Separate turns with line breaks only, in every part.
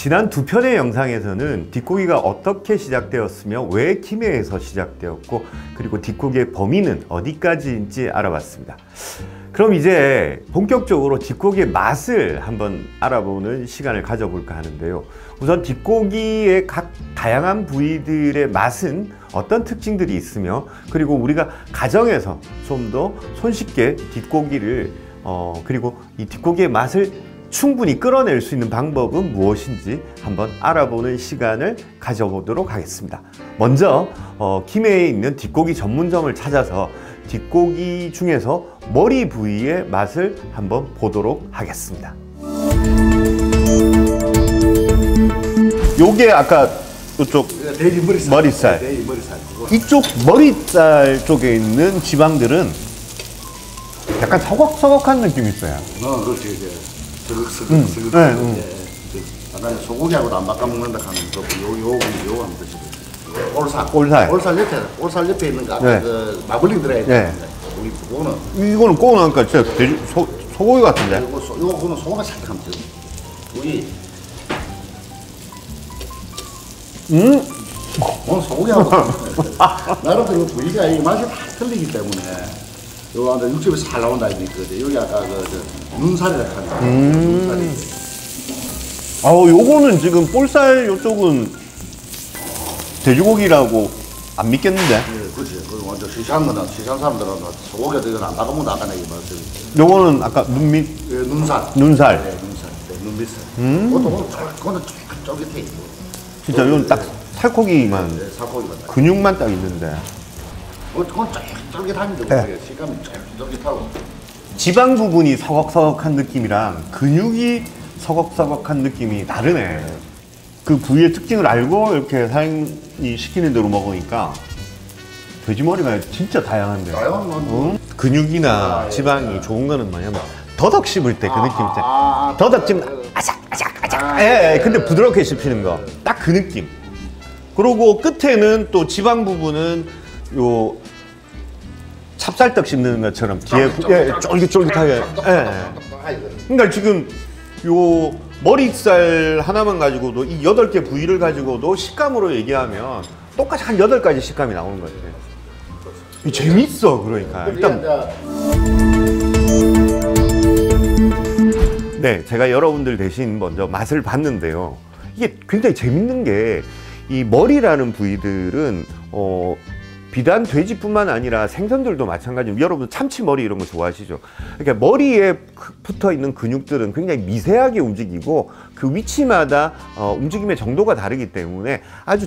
지난 두 편의 영상에서는 뒷고기가 어떻게 시작되었으며 왜 김해에서 시작되었고 그리고 뒷고기의 범위는 어디까지인지 알아봤습니다. 그럼 이제 본격적으로 뒷고기의 맛을 한번 알아보는 시간을 가져볼까 하는데요. 우선 뒷고기의 각 다양한 부위들의 맛은 어떤 특징들이 있으며 그리고 우리가 가정에서 좀 더 손쉽게 뒷고기를 그리고 이 뒷고기의 맛을 충분히 끌어낼 수 있는 방법은 무엇인지 한번 알아보는 시간을 가져보도록 하겠습니다. 먼저 김해에 있는 뒷고기 전문점을 찾아서 뒷고기 중에서 머리 부위의 맛을 한번 보도록 하겠습니다. 요게 아까 이쪽
돼지
머리살.
돼지 머리살.
이쪽 머리살 쪽에 있는 지방들은 약간 서걱서걱한 느낌이 있어요.
그렇지. 이제 스글스글. 아까 소고기하고도 안 바꿔 먹는다 하는 요거 하면 되지. 올살 옆에 있는 거 아까 그 마블링 들어야 되는데
이거는 꼬고 나니까 진짜 돼지 소고기 같은데.
이거는 소고기 살짝 하면 돼. 우리 소고기하고 나름대로 부위가 이 맛이 다 틀리기 때문에 요 안에 육즙이 살 나온다 이거거든. 여기 아까 그 눈살이라 하는 눈살이.
요거는 지금 볼살 요쪽은 돼지고기라고 안 믿겠는데?
네, 그렇지. 그 완전 시시한 사람들은 소고기도 이건 안 나가면 나가네 이 맛을.
요거는 아까 눈밑.
예, 눈살.
눈살.
네, 눈살. 네, 눈밑살. 그것도 쫄깃해.
진짜 이건 딱 살코기만.
네, 살코기만.
근육만 딱 있는데.
그건 쫄깃합니다. 네. 식감이 쫄깃하고.
지방 부분이 서걱서걱한 느낌이랑 근육이 서걱서걱한 느낌이 다르네. 그 부위의 특징을 알고 이렇게 사장님이 시키는 대로 먹으니까 돼지머리가 진짜 다양한데. 근육이나 지방이 좋은 거는 뭐냐면 더덕 씹을 때 그 느낌 있잖아요. 더덕 씹으면 아삭아삭아삭. 예, 근데 부드럽게 씹히는 거. 딱 그 느낌. 그리고 끝에는 또 지방 부분은 요 찹쌀떡 씹는 것처럼 뒤에 쫄깃쫄깃하게. 그러니까 지금 요 머리살 하나만 가지고도 이 8개 부위를 가지고도 식감으로 얘기하면 똑같이 한 8가지 식감이 나오는 것 같아요. 재밌어. 그러니까 일단 네, 제가 여러분들 대신 먼저 맛을 봤는데요. 이게 굉장히 재밌는 게 이 머리라는 부위들은 비단 돼지뿐만 아니라 생선들도 마찬가지로 여러분 참치머리 이런 거 좋아하시죠? 그러니까 머리에 붙어 있는 근육들은 굉장히 미세하게 움직이고 그 위치마다 움직임의 정도가 다르기 때문에 아주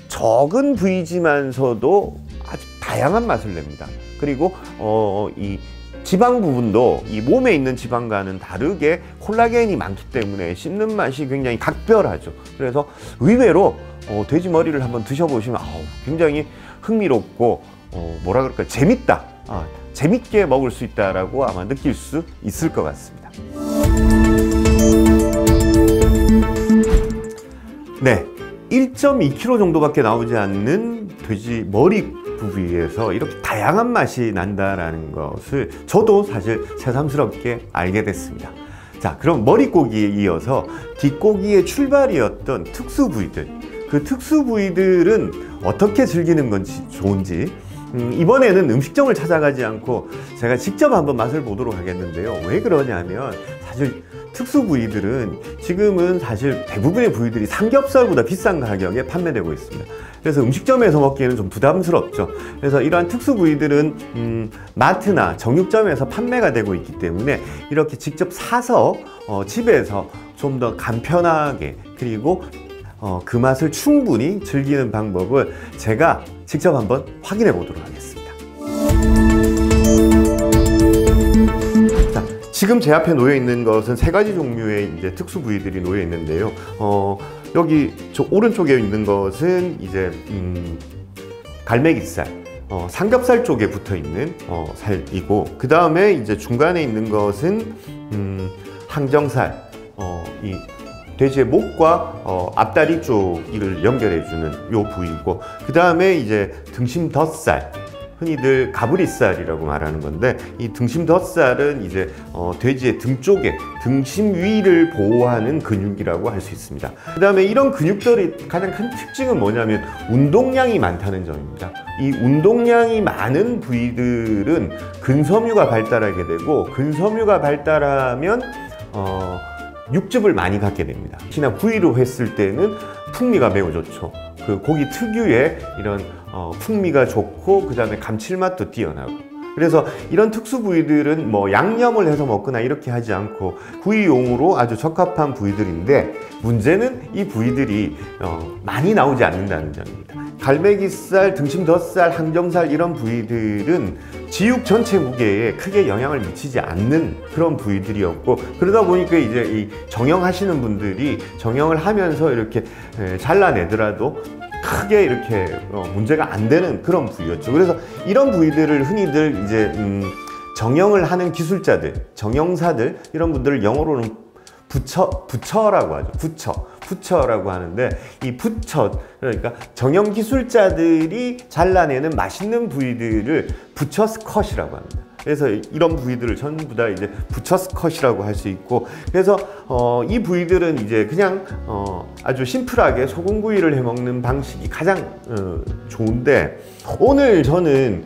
적은 부위지만서도 아주 다양한 맛을 냅니다. 그리고 이 지방 부분도 이 몸에 있는 지방과는 다르게 콜라겐이 많기 때문에 씹는 맛이 굉장히 각별하죠. 그래서 의외로 돼지 머리를 한번 드셔보시면 굉장히 흥미롭고 뭐라 그럴까 재밌다, 재밌게 먹을 수 있다라고 아마 느낄 수 있을 것 같습니다. 네, 1.2kg 정도밖에 나오지 않는 돼지 머리 부위에서 이렇게 다양한 맛이 난다라는 것을 저도 사실 새삼스럽게 알게 됐습니다. 자, 그럼 머리고기에 이어서 뒷고기의 출발이었던 특수 부위들, 그 특수 부위들은 어떻게 즐기는 건지 좋은지 이번에는 음식점을 찾아가지 않고 제가 직접 한번 맛을 보도록 하겠는데요. 왜 그러냐면 사실 특수 부위들은 지금은 사실 대부분의 부위들이 삼겹살보다 비싼 가격에 판매되고 있습니다. 그래서 음식점에서 먹기에는 좀 부담스럽죠. 그래서 이러한 특수 부위들은 마트나 정육점에서 판매가 되고 있기 때문에 이렇게 직접 사서 집에서 좀 더 간편하게 그리고 그 맛을 충분히 즐기는 방법을 제가 직접 한번 확인해 보도록 하겠습니다. 자, 지금 제 앞에 놓여 있는 것은 3가지 종류의 이제 특수 부위들이 놓여 있는데요. 여기 저 오른쪽에 있는 것은 이제 갈매기살, 삼겹살 쪽에 붙어 있는 살이고, 그 다음에 이제 중간에 있는 것은 항정살, 이 돼지의 목과 앞다리 쪽을 연결해주는 요 부위고, 그 다음에 이제 등심 덧살, 흔히들 가브리살이라고 말하는 건데, 이 등심 덧살은 이제 돼지의 등 쪽에 등심 위를 보호하는 근육이라고 할 수 있습니다. 그 다음에 이런 근육들이 가장 큰 특징은 뭐냐면 운동량이 많다는 점입니다. 이 운동량이 많은 부위들은 근섬유가 발달하게 되고, 근섬유가 발달하면 육즙을 많이 갖게 됩니다. 특히나 부위로 했을 때는 풍미가 매우 좋죠. 그 고기 특유의 이런 풍미가 좋고, 그 다음에 감칠맛도 뛰어나고. 그래서 이런 특수 부위들은 뭐 양념을 해서 먹거나 이렇게 하지 않고 구이용으로 아주 적합한 부위들인데, 문제는 이 부위들이 많이 나오지 않는다는 점입니다. 갈매기살, 등심 덧살, 항정살 이런 부위들은 지육 전체 무게에 크게 영향을 미치지 않는 그런 부위들이었고, 그러다 보니까 이제 이 정형하시는 분들이 정형을 하면서 이렇게 잘라내더라도 크게 이렇게 문제가 안 되는 그런 부위였죠. 그래서 이런 부위들을 흔히들 이제 정형을 하는 기술자들, 정형사들 이런 분들을 영어로는 부처라고 하죠. 부처라고 하는데, 이 부처, 그러니까 정형 기술자들이 잘라내는 맛있는 부위들을 부처스 컷이라고 합니다. 그래서 이런 부위들을 전부 다 이제 부처스 컷이라고 할 수 있고, 그래서 이 부위들은 이제 그냥 아주 심플하게 소금구이를 해 먹는 방식이 가장 좋은데, 오늘 저는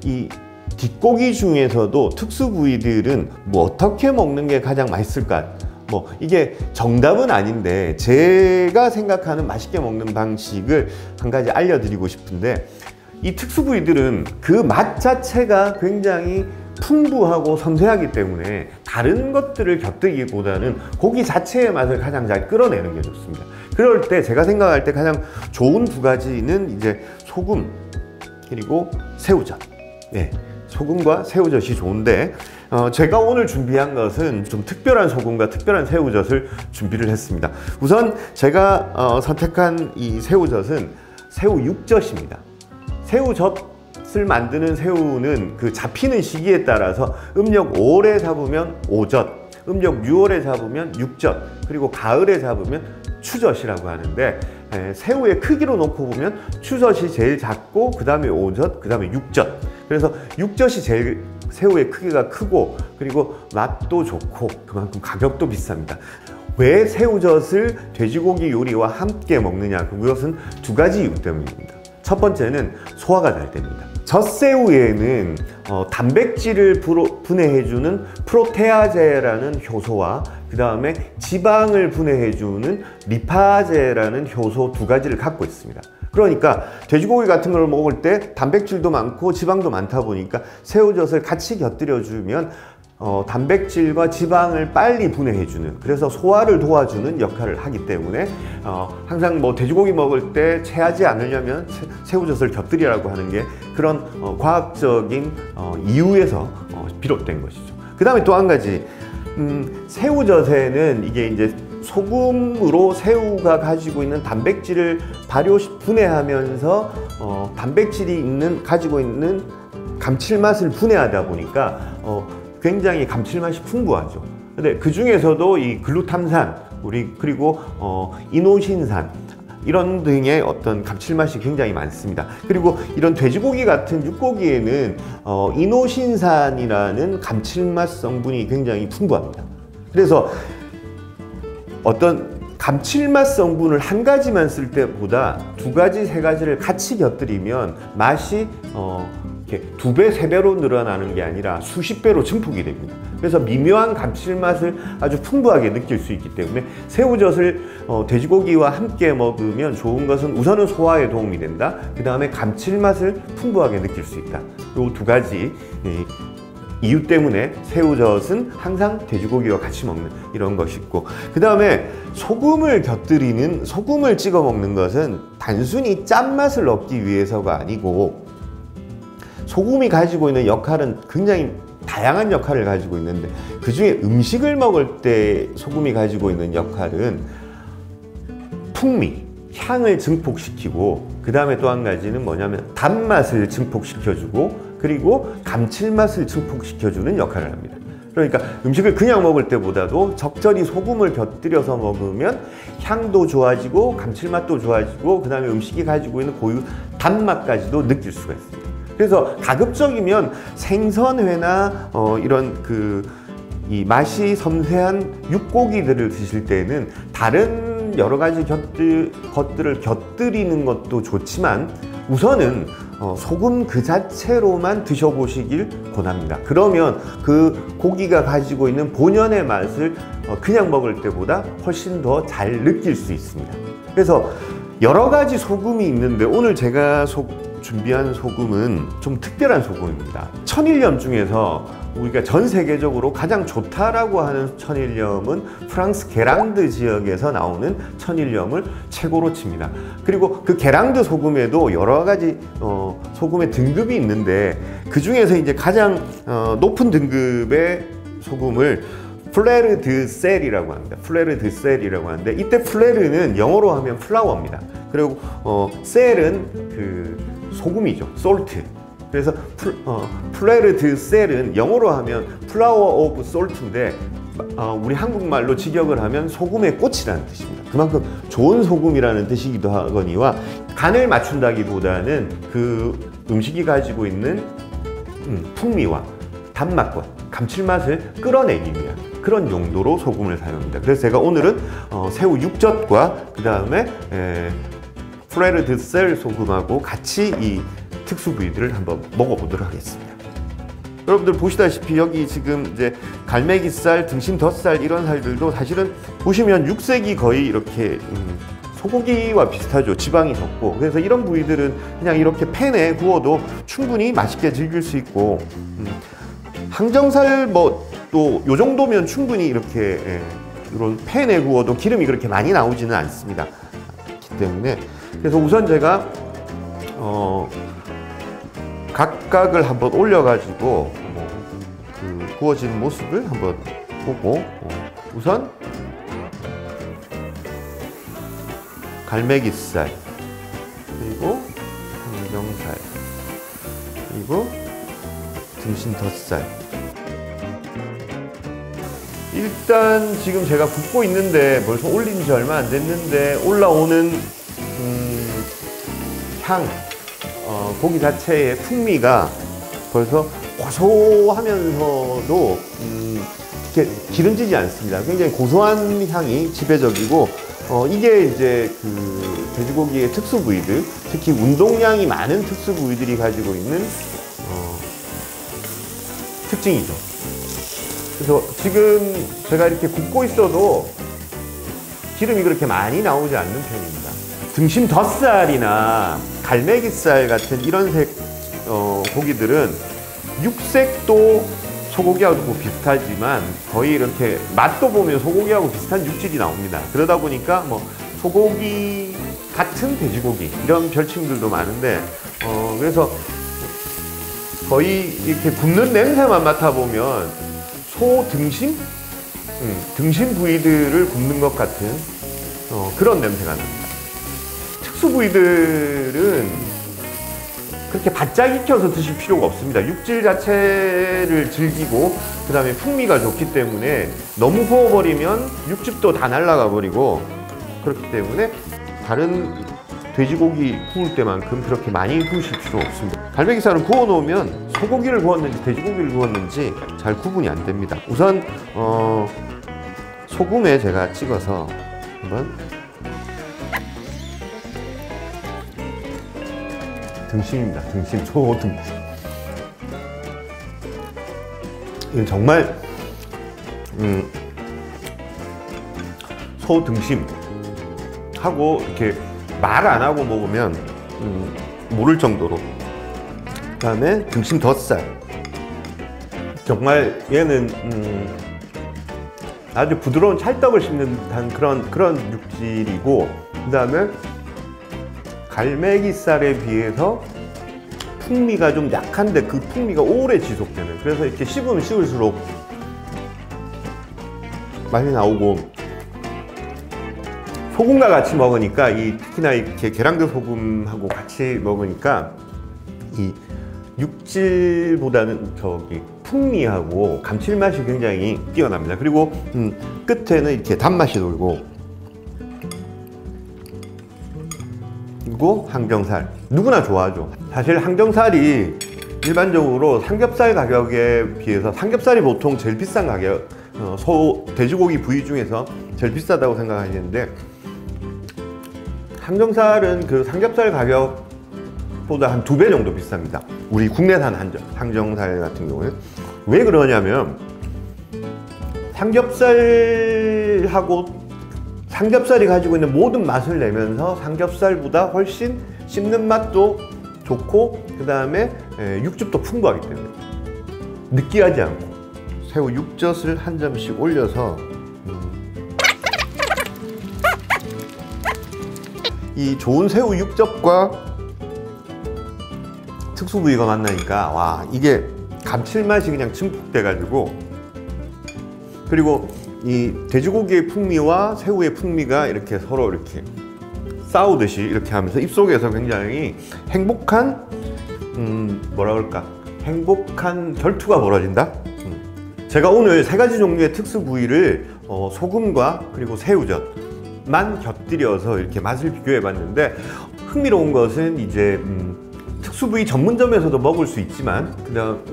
이 뒷고기 중에서도 특수 부위들은 뭐 어떻게 먹는 게 가장 맛있을까? 뭐 이게 정답은 아닌데 제가 생각하는 맛있게 먹는 방식을 한 가지 알려드리고 싶은데, 이 특수 부위들은 그 맛 자체가 굉장히 풍부하고 섬세하기 때문에 다른 것들을 곁들이기보다는 고기 자체의 맛을 가장 잘 끌어내는 게 좋습니다. 그럴 때 제가 생각할 때 가장 좋은 두 가지는 이제 소금 그리고 새우젓. 네, 소금과 새우젓이 좋은데, 제가 오늘 준비한 것은 좀 특별한 소금과 특별한 새우젓을 준비를 했습니다. 우선 제가 선택한 이 새우젓은 새우 육젓입니다. 새우젓을 만드는 새우는 그 잡히는 시기에 따라서 음력 5월에 잡으면 오젓, 음력 6월에 잡으면 육젓, 그리고 가을에 잡으면 추젓이라고 하는데, 새우의 크기로 놓고 보면 추젓이 제일 작고, 그 다음에 오젓, 그 다음에 육젓. 그래서 육젓이 제일 새우의 크기가 크고, 그리고 맛도 좋고 그만큼 가격도 비쌉니다. 왜 새우젓을 돼지고기 요리와 함께 먹느냐? 그것은 두 가지 이유 때문입니다. 첫 번째는 소화가 잘 됩니다. 젖새우에는 단백질을 분해해주는 프로테아제라는 효소와 그 다음에 지방을 분해해주는 리파제라는 효소 두 가지를 갖고 있습니다. 그러니까 돼지고기 같은 걸 먹을 때 단백질도 많고 지방도 많다 보니까 새우젓을 같이 곁들여주면 단백질과 지방을 빨리 분해해주는, 그래서 소화를 도와주는 역할을 하기 때문에 항상 뭐 돼지고기 먹을 때 체하지 않으려면 새우젓을 곁들이라고 하는 게 그런 과학적인 이유에서 비롯된 것이죠. 그 다음에 또 한 가지, 새우젓에는 이게 이제 소금으로 새우가 가지고 있는 단백질을 분해하면서 단백질이 가지고 있는 감칠맛을 분해하다 보니까 굉장히 감칠맛이 풍부하죠. 근데 그 중에서도 이 글루탐산, 그리고 이노신산 이런 등의 어떤 감칠맛이 굉장히 많습니다. 그리고 이런 돼지고기 같은 육고기에는 이노신산이라는 감칠맛 성분이 굉장히 풍부합니다. 그래서 어떤 감칠맛 성분을 한 가지만 쓸 때보다 두 가지, 세 가지를 같이 곁들이면 맛이 이렇게 2배, 3배로 늘어나는 게 아니라 수십 배로 증폭이 됩니다. 그래서 미묘한 감칠맛을 아주 풍부하게 느낄 수 있기 때문에 새우젓을 돼지고기와 함께 먹으면 좋은 것은 우선은 소화에 도움이 된다. 그 다음에 감칠맛을 풍부하게 느낄 수 있다. 이 두 가지 이유 때문에 새우젓은 항상 돼지고기와 같이 먹는 이런 것이 있고, 그 다음에 소금을 찍어 먹는 것은 단순히 짠맛을 얻기 위해서가 아니고, 소금이 가지고 있는 역할은 굉장히 다양한 역할을 가지고 있는데, 그 중에 음식을 먹을 때 소금이 가지고 있는 역할은 풍미, 향을 증폭시키고, 그 다음에 또 한 가지는 뭐냐면 단맛을 증폭시켜주고, 그리고 감칠맛을 증폭시켜주는 역할을 합니다. 그러니까 음식을 그냥 먹을 때보다도 적절히 소금을 곁들여서 먹으면 향도 좋아지고 감칠맛도 좋아지고, 그 다음에 음식이 가지고 있는 고유 단맛까지도 느낄 수가 있습니다. 그래서 가급적이면 생선회나 이런 이 맛이 섬세한 육고기들을 드실 때는 다른 여러 가지 것들을 곁들이는 것도 좋지만 우선은 소금 그 자체로만 드셔보시길 권합니다. 그러면 그 고기가 가지고 있는 본연의 맛을 그냥 먹을 때보다 훨씬 더 잘 느낄 수 있습니다. 그래서 여러 가지 소금이 있는데 오늘 제가 준비한 소금은 좀 특별한 소금입니다. 천일염 중에서 우리가 전 세계적으로 가장 좋다라고 하는 천일염은 프랑스 게랑드 지역에서 나오는 천일염을 최고로 칩니다. 그리고 그 게랑드 소금에도 여러 가지 소금의 등급이 있는데 그 중에서 이제 가장 높은 등급의 소금을 플레르 드 셀이라고 합니다. 플레르 드 셀이라고 하는데 이때 플레르는 영어로 하면 플라워입니다. 그리고 셀은 그 소금이죠. 솔트. 그래서 플레르 드 셀은 영어로 하면 플라워 오브 솔트인데 우리 한국말로 직역을 하면 소금의 꽃이라는 뜻입니다. 그만큼 좋은 소금이라는 뜻이기도 하거니와 간을 맞춘다기보다는 그 음식이 가지고 있는 풍미와 단맛과 감칠맛을 끌어내기 위한 그런 용도로 소금을 사용합니다. 그래서 제가 오늘은 새우 육젓과 그 다음에 플레르 드 셀 소금하고 같이 이 특수 부위들을 한번 먹어보도록 하겠습니다. 여러분들 보시다시피 여기 지금 이제 갈매기살, 등심 덧살 이런 살들도 사실은 보시면 육색이 거의 이렇게 소고기와 비슷하죠. 지방이 적고. 그래서 이런 부위들은 그냥 이렇게 팬에 구워도 충분히 맛있게 즐길 수 있고 항정살 또 요 정도면 충분히 이렇게 이런 팬에 구워도 기름이 그렇게 많이 나오지는 않습니다. 그렇기 때문에 그래서 우선 제가 각각을 한번 올려가지고 그 구워진 모습을 한번 보고 우선 갈매기살 그리고 항정살 그리고 등심 덧살 일단 지금 제가 굽고 있는데 벌써 올린 지 얼마 안 됐는데 올라오는 향 고기 자체의 풍미가 벌써 고소하면서도 이렇게 기름지지 않습니다. 굉장히 고소한 향이 지배적이고 이게 이제 그 돼지고기의 특수 부위들, 특히 운동량이 많은 특수 부위들이 가지고 있는 특징이죠. 그래서 지금 제가 이렇게 굽고 있어도 기름이 그렇게 많이 나오지 않는 편입니다. 등심 덧살이나 갈매기살 같은 이런 색 고기들은 육색도 소고기하고 비슷하지만 거의 이렇게 맛도 보면 소고기하고 비슷한 육질이 나옵니다. 그러다 보니까 소고기 같은 돼지고기 이런 별칭들도 많은데 그래서 거의 이렇게 굽는 냄새만 맡아보면 소 등심? 등심 부위들을 굽는 것 같은 그런 냄새가 납니다. 특수 부위들은 그렇게 바짝 익혀서 드실 필요가 없습니다. 육질 자체를 즐기고 그 다음에 풍미가 좋기 때문에 너무 구워버리면 육즙도 다 날아가 버리고 그렇기 때문에 다른 돼지고기 구울 때만큼 그렇게 많이 구우실 필요 없습니다. 갈매기살은 구워 놓으면 소고기를 구웠는지 돼지고기를 구웠는지 잘 구분이 안 됩니다. 우선 소금에 제가 찍어서 한번 등심입니다. 등심, 소등심. 이건 정말 소등심 하고 이렇게 말 안 하고 먹으면 모를 정도로. 그 다음에 등심 덧살. 정말 얘는 아주 부드러운 찰떡을 씹는 듯한 그런 육질이고, 그 다음에 갈매기살에 비해서 풍미가 좀 약한데 그 풍미가 오래 지속되는, 그래서 이렇게 씹으면 씹을수록 맛이 나오고, 소금과 같이 먹으니까 특히나 이렇게 계량드 소금하고 같이 먹으니까 이 육질보다는 풍미하고 감칠맛이 굉장히 뛰어납니다. 그리고 끝에는 이렇게 단맛이 돌고, 그리고 항정살. 누구나 좋아하죠. 사실 항정살이 일반적으로 삼겹살 가격에 비해서 삼겹살이 보통 제일 비싼 가격, 돼지고기 부위 중에서 제일 비싸다고 생각하시는데, 항정살은 그 삼겹살 가격보다 한 2배 정도 비쌉니다. 우리 국내산 항정살 같은 경우는. 왜 그러냐면 삼겹살이 가지고 있는 모든 맛을 내면서 삼겹살보다 훨씬 씹는 맛도 좋고, 그 다음에 육즙도 풍부하기 때문에 느끼하지 않고. 새우 육젓을 한 점씩 올려서 이 좋은 새우 육젓과 특수 부위가 만나니까 와, 이게 감칠맛이 그냥 증폭돼 가지고, 그리고 이 돼지고기의 풍미와 새우의 풍미가 이렇게 서로 이렇게 싸우듯이 이렇게 하면서 입속에서 굉장히 행복한 뭐라 그럴까, 행복한 결투가 벌어진다. 제가 오늘 3가지 종류의 특수 부위를 소금과 그리고 새우젓만 곁들여서 이렇게 맛을 비교해 봤는데, 흥미로운 것은 이제 특수 부위 전문점에서도 먹을 수 있지만, 그다음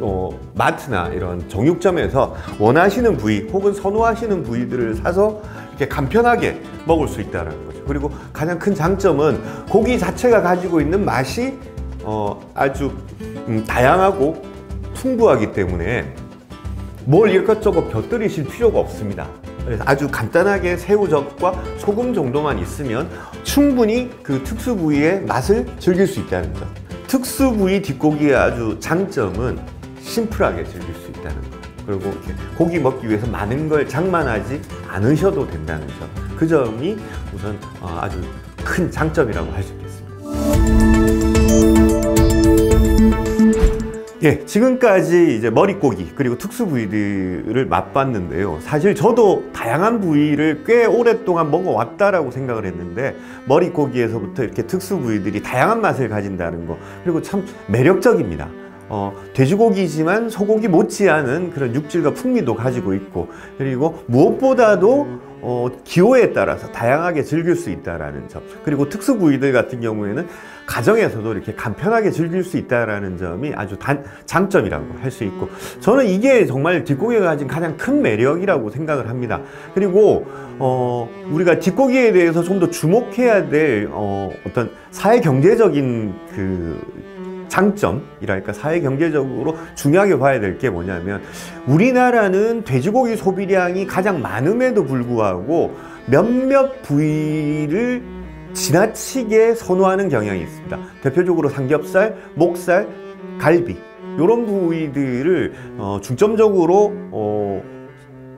마트나 이런 정육점에서 원하시는 부위 혹은 선호하시는 부위들을 사서 이렇게 간편하게 먹을 수 있다는 거죠. 그리고 가장 큰 장점은 고기 자체가 가지고 있는 맛이 아주 다양하고 풍부하기 때문에 뭘 이것저것 곁들이실 필요가 없습니다. 그래서 아주 간단하게 새우젓과 소금 정도만 있으면 충분히 그 특수 부위의 맛을 즐길 수 있다는 점. 특수 부위 뒷고기의 아주 장점은 심플하게 즐길 수 있다는 것. 그리고 이렇게 고기 먹기 위해서 많은 걸 장만하지 않으셔도 된다는 점. 그 점이 우선 아주 큰 장점이라고 할 수 있겠습니다. 예, 지금까지 이제 머릿고기 그리고 특수 부위들을 맛봤는데요. 사실 저도 다양한 부위를 꽤 오랫동안 먹어왔다라고 생각을 했는데, 머릿고기에서부터 이렇게 특수 부위들이 다양한 맛을 가진다는 거, 그리고 참 매력적입니다. 돼지고기지만 소고기 못지않은 그런 육질과 풍미도 가지고 있고, 그리고 무엇보다도 기호에 따라서 다양하게 즐길 수 있다는 점, 그리고 특수 부위들 같은 경우에는 가정에서도 이렇게 간편하게 즐길 수 있다는 점이 아주 장점이라고 할 수 있고, 저는 이게 정말 뒷고기가 가진 가장 큰 매력이라고 생각을 합니다. 그리고 우리가 뒷고기에 대해서 좀 더 주목해야 될 어떤 사회경제적인 그 장점이랄까, 사회경제적으로 중요하게 봐야 될 게 뭐냐면, 우리나라는 돼지고기 소비량이 가장 많음에도 불구하고 몇몇 부위를 지나치게 선호하는 경향이 있습니다. 대표적으로 삼겹살, 목살, 갈비, 이런 부위들을 중점적으로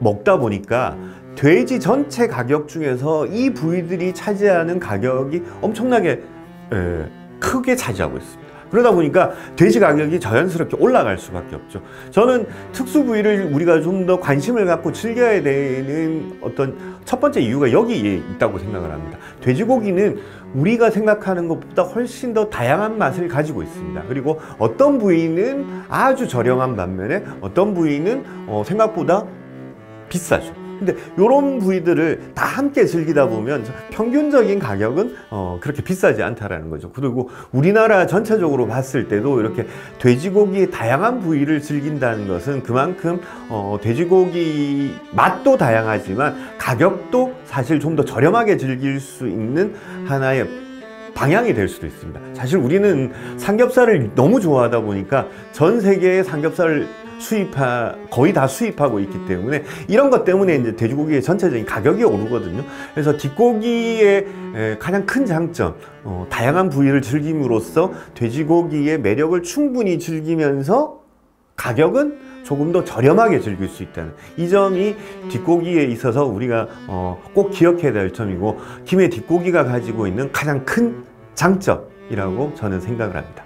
먹다 보니까 돼지 전체 가격 중에서 이 부위들이 차지하는 가격이 엄청나게 크게 차지하고 있습니다. 그러다 보니까 돼지 가격이 자연스럽게 올라갈 수밖에 없죠. 저는 특수 부위를 우리가 좀 더 관심을 갖고 즐겨야 되는 어떤 첫 번째 이유가 여기에 있다고 생각을 합니다. 돼지고기는 우리가 생각하는 것보다 훨씬 더 다양한 맛을 가지고 있습니다. 그리고 어떤 부위는 아주 저렴한 반면에 어떤 부위는 생각보다 비싸죠. 근데 이런 부위들을 다 함께 즐기다 보면 평균적인 가격은 그렇게 비싸지 않다라는 거죠. 그리고 우리나라 전체적으로 봤을 때도 이렇게 돼지고기의 다양한 부위를 즐긴다는 것은 그만큼 돼지고기 맛도 다양하지만 가격도 사실 좀 더 저렴하게 즐길 수 있는 하나의 방향이 될 수도 있습니다. 사실 우리는 삼겹살을 너무 좋아하다 보니까 전 세계의 삼겹살을 거의 다 수입하고 있기 때문에, 이런 것 때문에 이제 돼지고기의 전체적인 가격이 오르거든요. 그래서 뒷고기의 가장 큰 장점, 다양한 부위를 즐김으로써 돼지고기의 매력을 충분히 즐기면서 가격은 조금 더 저렴하게 즐길 수 있다는 이 점이 뒷고기에 있어서 우리가 꼭 기억해야 될 점이고, 김해 뒷고기가 가지고 있는 가장 큰 장점이라고 저는 생각을 합니다.